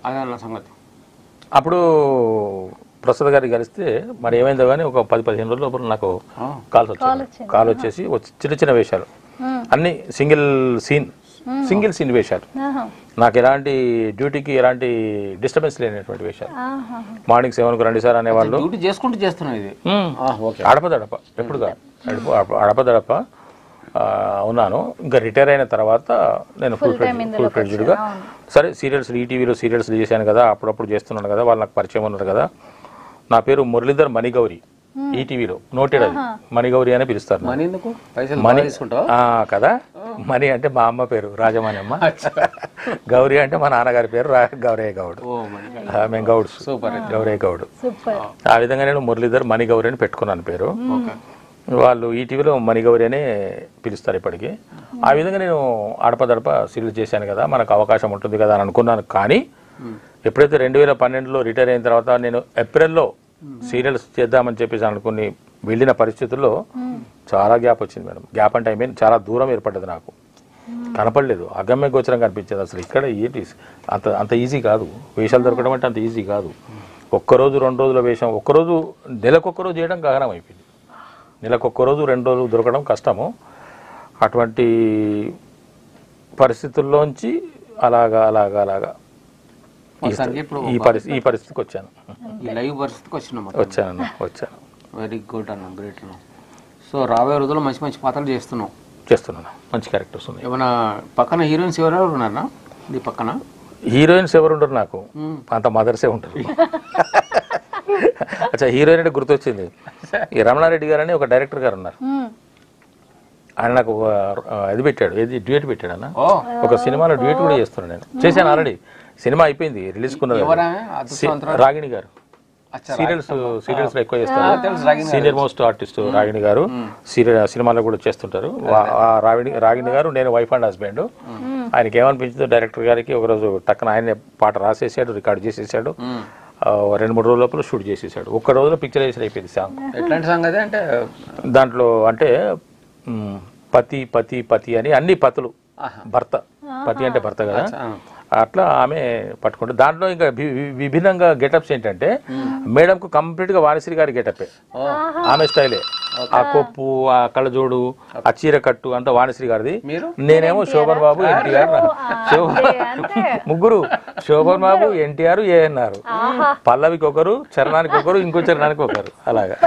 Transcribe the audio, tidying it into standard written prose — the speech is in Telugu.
అదన్న సంగతి. అప్పుడు ప్రసాద్ గారికి కలిస్తే మరి ఏమైందో కానీ ఒక 10-15 రోజుల లోపల నాకు కాల్ వచ్చేసి చిన్న చిన్న వేషాలు అన్ని సింగిల్ సీన్ వేషాలు. నాకు ఎలాంటి డ్యూటీకి ఎలాంటి డిస్టర్బెన్స్ లేనటువంటి వేషాలు. మార్నింగ్ 7కు రండి సార్ అనేవాళ్ళు. డ్యూటీ చేసుకుంటూ చేస్తున్నాను ఇది. అడపదడప ఎప్పుడు కాదు, అడపదడప ఉన్నాను. ఇంకా రిటైర్ అయిన తర్వాత నేను ఫుల్ ఫ్లెడ్జ్డ్గా సరే సీరియల్స్ ఈటీవీలో సీరియల్స్ చేశాను కదా, అప్పుడప్పుడు చేస్తున్నాను కదా, వాళ్ళు నాకు పరిచయం ఉన్నారు కదా. నా పేరు మురళీధర్ మణిగౌరి, ఈటీవీలో నోటెడ్, అది మణిగౌరి అని పిలుస్తారు. మణి కదా, మణి అంటే మా అమ్మ పేరు రాజమణి అమ్మ, గౌరీ అంటే మా నాన్నగారి పేరు గౌరయ్య గౌడ్, మేము గౌడ్స్, గౌరయ్య గౌడ్. ఆ విధంగా నేను మురళీధర్ మణిగౌరి అని పెట్టుకున్నాను పేరు. వాళ్ళు ఈటీవీలో మణిగౌరి అనే పిలుస్తారు ఇప్పటికీ. ఆ విధంగా నేను అడపదడప సీరియల్ చేశాను కదా, మనకు అవకాశం ఉంటుంది కదా అని అనుకున్నాను. కానీ ఎప్పుడైతే 2012లో రిటైర్ అయిన తర్వాత నేను ఏప్రిల్లో సీరియల్స్ చేద్దామని చెప్పేసి అనుకుని వెళ్ళిన పరిస్థితుల్లో చాలా గ్యాప్ వచ్చింది మేడం. గ్యాప్ అంటే చాలా దూరం ఏర్పడ్డది, నాకు కనపడలేదు, అగమ్య గోచరంగా అనిపించేది. అసలు ఇక్కడ ఏంటి అంత ఈజీ కాదు, వేషాలు దొరకడం అంటే అంత ఈజీ కాదు. ఒక్కరోజు 2 రోజుల వేషం, ఒక్కరోజు నెలకొక్కరోజు చేయడం గగనం అయిపోయింది. నెలకొక్కరోజు 2 రోజులు దొరకడం కష్టము. అటువంటి పరిస్థితుల్లోంచి అలాగా అలాగా అలాగా ఈ పరిస్థితికి వచ్చాను. లైవ్ పరిస్థితికి వచ్చాను. వెరీ గుడ్ అన్న, గ్రేట్ అన్న. సో రాబోయే రోజుల్లో మంచి మంచి పాత్రలు చేస్తున్నాను, మంచి క్యారెక్టర్స్ ఉన్నాయి. ఏమైనా పక్కన హీరోయిన్స్ ఎవరెవరు ఉన్నారా? ఈ పక్కన హీరోయిన్స్ ఎవరు ఉండరు, నాకు అంత మదర్సే ఉంటారు. అచ్చా, హీరోయిన్ అంటే గుర్తొచ్చింది, ఈ రమణారెడ్డి గారు అని ఒక డైరెక్టర్ గారు ఉన్నారు. ఆయన నాకు ఇది పెట్టాడు, డ్యూయట్ పెట్టాడు అన్న. ఒక సినిమాలో డ్యూయట్ కూడా చేస్తున్నాను, నేను చేశాను ఆల్రెడీ. సినిమా అయిపోయింది, రిలీజ్ కున్నది. రాగిణి గారు సీరియల్స్ లో ఎక్కువ చేస్తారు, సీనియర్ మోస్ట్ ఆర్టిస్ట్ రాగిణి గారు. సినిమాలో కూడా చేస్తుంటారు. రాగిణి గారు నేను వైఫ్ అండ్ హస్బెండ్. ఆయనకి ఏమనిపించిందో డైరెక్టర్ గారికి ఒకరోజు టక్కన ఆయన పాట రాసేసాడు, రికార్డ్ చేసేసాడు. 2-3 రోజుల లోపల షూట్ చేసేసాడు. ఒక్క రోజులో పిక్చరైజేషన్ అయిపోయింది సాంగ్. ఎట్లాంటి సాంగ్ అది అంటే? దాంట్లో అంటే పతి పతి పతి అని అన్ని పతులు, భర్త, పతి అంటే భర్త కదా, అట్లా ఆమె పట్టుకుంటే దాంట్లో ఇంకా విభిన్నంగా గెటప్స్ ఏంటంటే మేడంకు కంప్లీట్గా వాణిశ్రీ గారి గెటపే, ఆమె స్టైలే. ఆ కొప్పు, ఆ కళ్ళజోడు, ఆ చీర కట్టు అంతా వాణిశ్రీ గారిది. నేనేమో శోభన్ బాబు, ఎన్టీఆర్, ముగ్గురు, శోభన్ బాబు, ఎన్టీఆర్, ఏఎన్ఆర్, పల్లవికి ఒకరు, చరణానికి ఒకరు, ఇంకో చరణానికి ఒకరు, అలాగా.